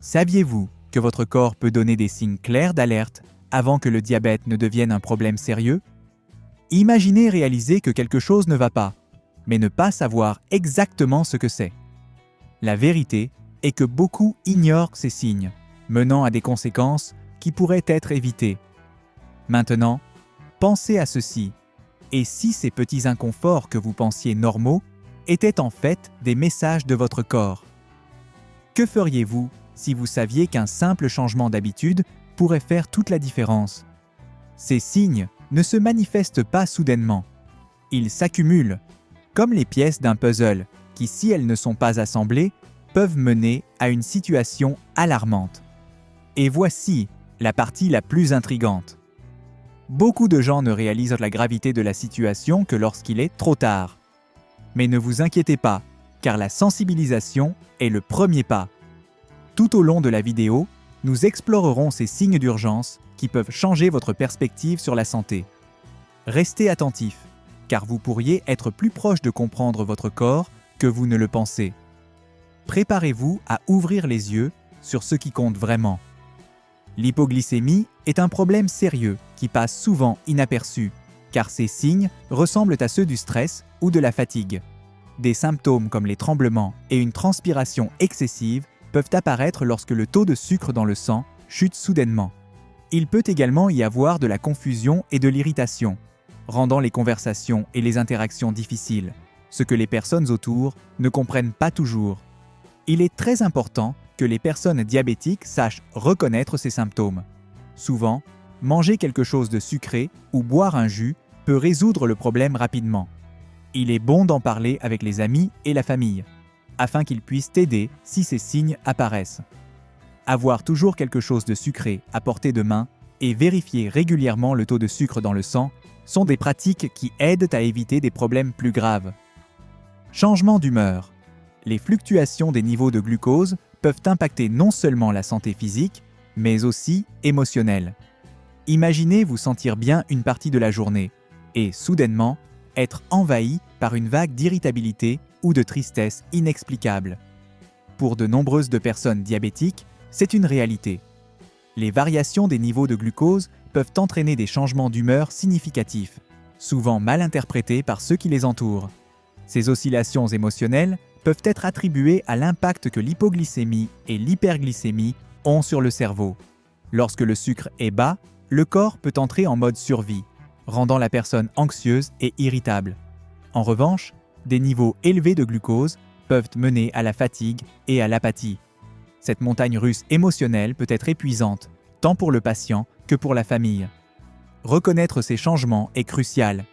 Saviez-vous que votre corps peut donner des signes clairs d'alerte avant que le diabète ne devienne un problème sérieux? Imaginez réaliser que quelque chose ne va pas, mais ne pas savoir exactement ce que c'est. La vérité est que beaucoup ignorent ces signes, menant à des conséquences qui pourraient être évitées. Maintenant, pensez à ceci. Et si ces petits inconforts que vous pensiez normaux étaient en fait des messages de votre corps? Que feriez-vous si vous saviez qu'un simple changement d'habitude pourrait faire toute la différence? Ces signes ne se manifestent pas soudainement. Ils s'accumulent, comme les pièces d'un puzzle qui, si elles ne sont pas assemblées, peuvent mener à une situation alarmante. Et voici la partie la plus intrigante. Beaucoup de gens ne réalisent la gravité de la situation que lorsqu'il est trop tard. Mais ne vous inquiétez pas, car la sensibilisation est le premier pas. Tout au long de la vidéo, nous explorerons ces signes d'urgence qui peuvent changer votre perspective sur la santé. Restez attentifs, car vous pourriez être plus proche de comprendre votre corps que vous ne le pensez. Préparez-vous à ouvrir les yeux sur ce qui compte vraiment. L'hypoglycémie est un problème sérieux qui passe souvent inaperçu, car ces signes ressemblent à ceux du stress ou de la fatigue. Des symptômes comme les tremblements et une transpiration excessive peuvent apparaître lorsque le taux de sucre dans le sang chute soudainement. Il peut également y avoir de la confusion et de l'irritation, rendant les conversations et les interactions difficiles, ce que les personnes autour ne comprennent pas toujours. Il est très important que les personnes diabétiques sachent reconnaître ces symptômes. Souvent, manger quelque chose de sucré ou boire un jus peut résoudre le problème rapidement. Il est bon d'en parler avec les amis et la famille, afin qu'ils puissent t'aider si ces signes apparaissent. Avoir toujours quelque chose de sucré à portée de main et vérifier régulièrement le taux de sucre dans le sang sont des pratiques qui aident à éviter des problèmes plus graves. Changement d'humeur. Les fluctuations des niveaux de glucose peuvent impacter non seulement la santé physique, mais aussi émotionnelle. Imaginez vous sentir bien une partie de la journée et, soudainement, être envahi par une vague d'irritabilité ou de tristesse inexplicable. Pour de nombreuses personnes diabétiques, c'est une réalité. Les variations des niveaux de glucose peuvent entraîner des changements d'humeur significatifs, souvent mal interprétés par ceux qui les entourent. Ces oscillations émotionnelles peuvent être attribuées à l'impact que l'hypoglycémie et l'hyperglycémie ont sur le cerveau. Lorsque le sucre est bas, le corps peut entrer en mode survie, rendant la personne anxieuse et irritable. En revanche, des niveaux élevés de glucose peuvent mener à la fatigue et à l'apathie. Cette montagne russe émotionnelle peut être épuisante, tant pour le patient que pour la famille. Reconnaître ces changements est crucial.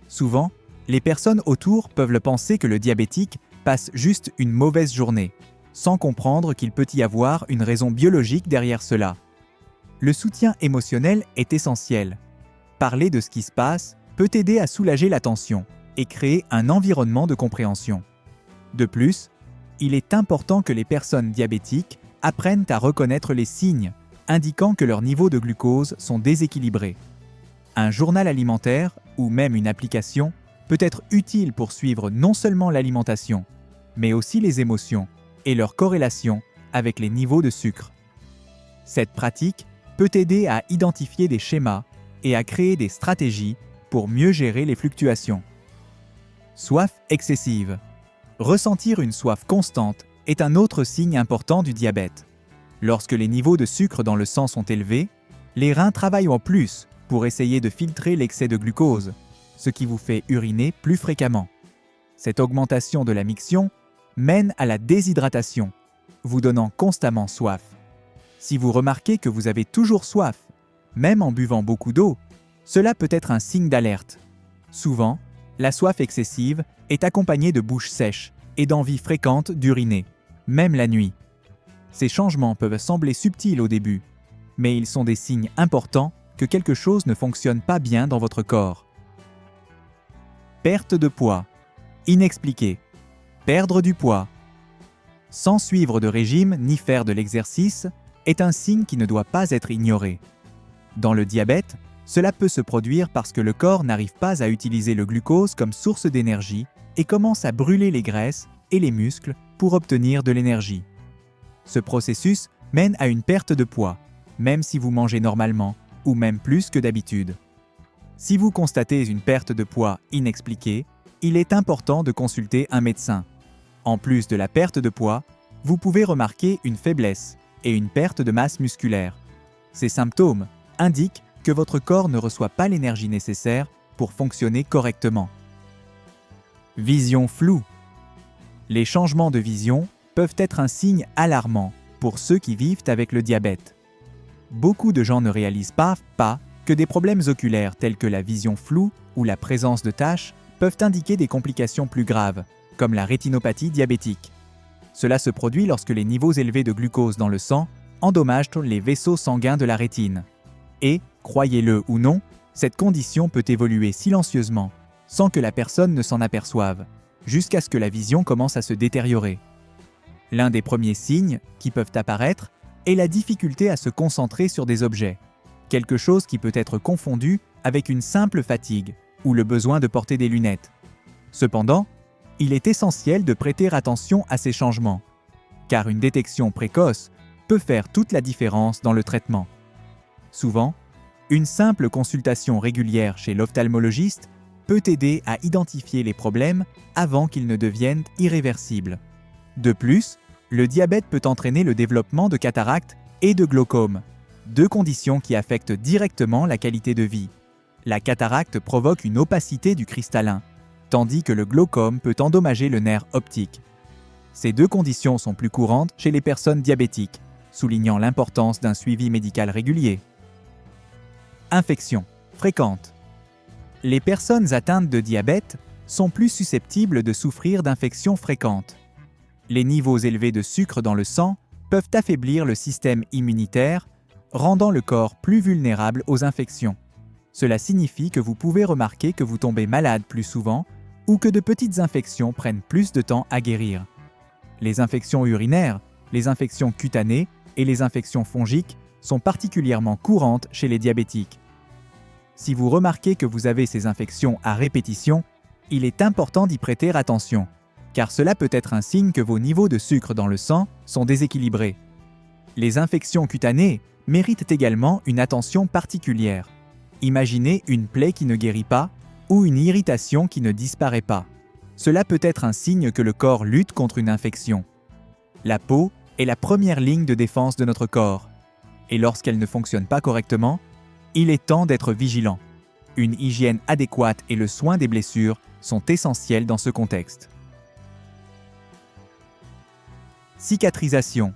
Souvent, les personnes autour peuvent penser que le diabétique passe juste une mauvaise journée, sans comprendre qu'il peut y avoir une raison biologique derrière cela. Le soutien émotionnel est essentiel. Parler de ce qui se passe peut aider à soulager la tension et créer un environnement de compréhension. De plus, il est important que les personnes diabétiques apprennent à reconnaître les signes indiquant que leurs niveaux de glucose sont déséquilibrés. Un journal alimentaire ou même une application peut être utile pour suivre non seulement l'alimentation, mais aussi les émotions et leur corrélation avec les niveaux de sucre. Cette pratique peut aider à identifier des schémas et à créer des stratégies pour mieux gérer les fluctuations. Soif excessive. Ressentir une soif constante est un autre signe important du diabète. Lorsque les niveaux de sucre dans le sang sont élevés, les reins travaillent en plus pour essayer de filtrer l'excès de glucose, ce qui vous fait uriner plus fréquemment. Cette augmentation de la miction mène à la déshydratation, vous donnant constamment soif. Si vous remarquez que vous avez toujours soif, même en buvant beaucoup d'eau, cela peut être un signe d'alerte. Souvent, la soif excessive est accompagnée de bouche sèche et d'envie fréquente d'uriner, même la nuit. Ces changements peuvent sembler subtils au début, mais ils sont des signes importants que quelque chose ne fonctionne pas bien dans votre corps. Perte de poids. Inexpliquée. Perdre du poids. Sans suivre de régime ni faire de l'exercice est un signe qui ne doit pas être ignoré. Dans le diabète, cela peut se produire parce que le corps n'arrive pas à utiliser le glucose comme source d'énergie et commence à brûler les graisses et les muscles pour obtenir de l'énergie. Ce processus mène à une perte de poids, même si vous mangez normalement, ou même plus que d'habitude. Si vous constatez une perte de poids inexpliquée, il est important de consulter un médecin. En plus de la perte de poids, vous pouvez remarquer une faiblesse et une perte de masse musculaire. Ces symptômes indiquent que votre corps ne reçoit pas l'énergie nécessaire pour fonctionner correctement. Vision floue. Les changements de vision peuvent être un signe alarmant pour ceux qui vivent avec le diabète. Beaucoup de gens ne réalisent pas que des problèmes oculaires tels que la vision floue ou la présence de taches peuvent indiquer des complications plus graves, comme la rétinopathie diabétique. Cela se produit lorsque les niveaux élevés de glucose dans le sang endommagent les vaisseaux sanguins de la rétine. Et, croyez-le ou non, cette condition peut évoluer silencieusement, sans que la personne ne s'en aperçoive, jusqu'à ce que la vision commence à se détériorer. L'un des premiers signes qui peuvent apparaître est la difficulté à se concentrer sur des objets, quelque chose qui peut être confondu avec une simple fatigue ou le besoin de porter des lunettes. Cependant, il est essentiel de prêter attention à ces changements, car une détection précoce peut faire toute la différence dans le traitement. Souvent, une simple consultation régulière chez l'ophtalmologiste peut aider à identifier les problèmes avant qu'ils ne deviennent irréversibles. De plus, le diabète peut entraîner le développement de cataractes et de glaucome, deux conditions qui affectent directement la qualité de vie. La cataracte provoque une opacité du cristallin, tandis que le glaucome peut endommager le nerf optique. Ces deux conditions sont plus courantes chez les personnes diabétiques, soulignant l'importance d'un suivi médical régulier. Infections fréquentes. Les personnes atteintes de diabète sont plus susceptibles de souffrir d'infections fréquentes. Les niveaux élevés de sucre dans le sang peuvent affaiblir le système immunitaire, rendant le corps plus vulnérable aux infections. Cela signifie que vous pouvez remarquer que vous tombez malade plus souvent ou que de petites infections prennent plus de temps à guérir. Les infections urinaires, les infections cutanées et les infections fongiques sont particulièrement courantes chez les diabétiques. Si vous remarquez que vous avez ces infections à répétition, il est important d'y prêter attention, car cela peut être un signe que vos niveaux de sucre dans le sang sont déséquilibrés. Les infections cutanées méritent également une attention particulière. Imaginez une plaie qui ne guérit pas ou une irritation qui ne disparaît pas. Cela peut être un signe que le corps lutte contre une infection. La peau est la première ligne de défense de notre corps, et lorsqu'elle ne fonctionne pas correctement, il est temps d'être vigilant. Une hygiène adéquate et le soin des blessures sont essentiels dans ce contexte. Cicatrisation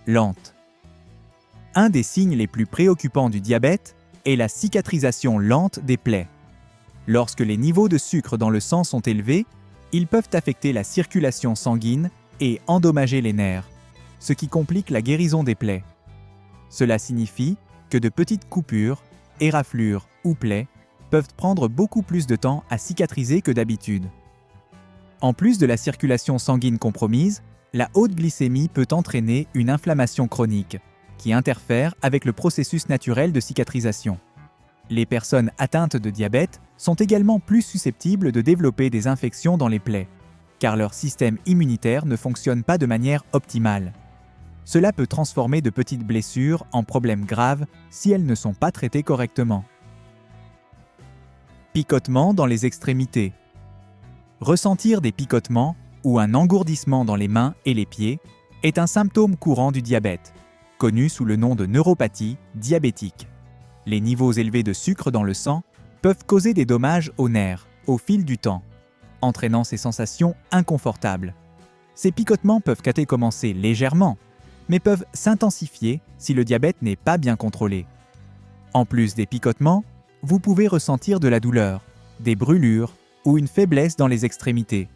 lente. Un des signes les plus préoccupants du diabète est la cicatrisation lente des plaies. Lorsque les niveaux de sucre dans le sang sont élevés, ils peuvent affecter la circulation sanguine et endommager les nerfs, ce qui complique la guérison des plaies. Cela signifie que de petites coupures, éraflures ou plaies peuvent prendre beaucoup plus de temps à cicatriser que d'habitude. En plus de la circulation sanguine compromise, la haute glycémie peut entraîner une inflammation chronique, qui interfère avec le processus naturel de cicatrisation. Les personnes atteintes de diabète sont également plus susceptibles de développer des infections dans les plaies, car leur système immunitaire ne fonctionne pas de manière optimale. Cela peut transformer de petites blessures en problèmes graves si elles ne sont pas traitées correctement. Picotements dans les extrémités. Ressentir des picotements ou un engourdissement dans les mains et les pieds est un symptôme courant du diabète, connu sous le nom de neuropathie diabétique. Les niveaux élevés de sucre dans le sang peuvent causer des dommages aux nerfs au fil du temps, entraînant ces sensations inconfortables. Ces picotements peuvent commencer légèrement, mais peuvent s'intensifier si le diabète n'est pas bien contrôlé. En plus des picotements, vous pouvez ressentir de la douleur, des brûlures ou une faiblesse dans les extrémités.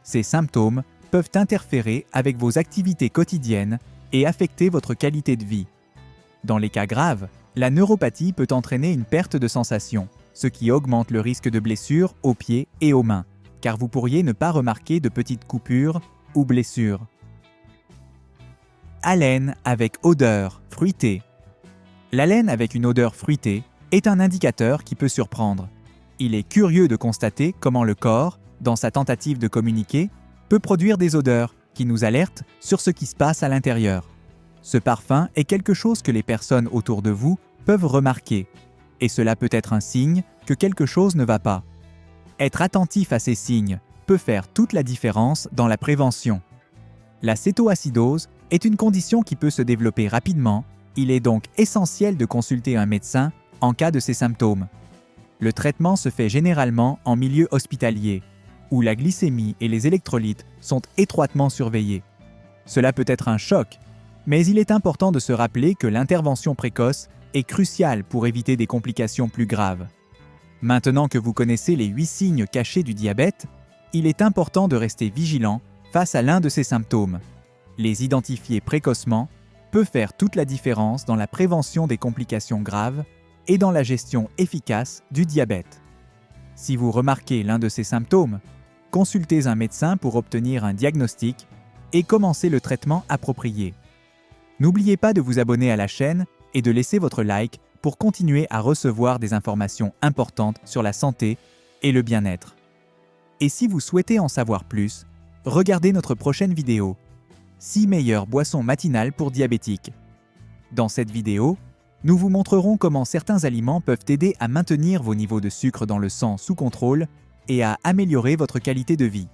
Ces symptômes peuvent interférer avec vos activités quotidiennes et affecter votre qualité de vie. Dans les cas graves, la neuropathie peut entraîner une perte de sensation, ce qui augmente le risque de blessures aux pieds et aux mains, car vous pourriez ne pas remarquer de petites coupures ou blessures. Haleine avec odeur fruitée. L'haleine avec une odeur fruitée est un indicateur qui peut surprendre. Il est curieux de constater comment le corps, dans sa tentative de communiquer, peut produire des odeurs qui nous alertent sur ce qui se passe à l'intérieur. Ce parfum est quelque chose que les personnes autour de vous peuvent remarquer, et cela peut être un signe que quelque chose ne va pas. Être attentif à ces signes peut faire toute la différence dans la prévention. La cétoacidose est une condition qui peut se développer rapidement, il est donc essentiel de consulter un médecin en cas de ces symptômes. Le traitement se fait généralement en milieu hospitalier, où la glycémie et les électrolytes sont étroitement surveillés. Cela peut être un choc, mais il est important de se rappeler que l'intervention précoce est cruciale pour éviter des complications plus graves. Maintenant que vous connaissez les 8 signes cachés du diabète, il est important de rester vigilant face à l'un de ces symptômes. Les identifier précocement peut faire toute la différence dans la prévention des complications graves et dans la gestion efficace du diabète. Si vous remarquez l'un de ces symptômes, consultez un médecin pour obtenir un diagnostic et commencer le traitement approprié. N'oubliez pas de vous abonner à la chaîne et de laisser votre like pour continuer à recevoir des informations importantes sur la santé et le bien-être. Et si vous souhaitez en savoir plus, regardez notre prochaine vidéo « 6 meilleures boissons matinales pour diabétiques ». Dans cette vidéo, nous vous montrerons comment certains aliments peuvent aider à maintenir vos niveaux de sucre dans le sang sous contrôle et à améliorer votre qualité de vie.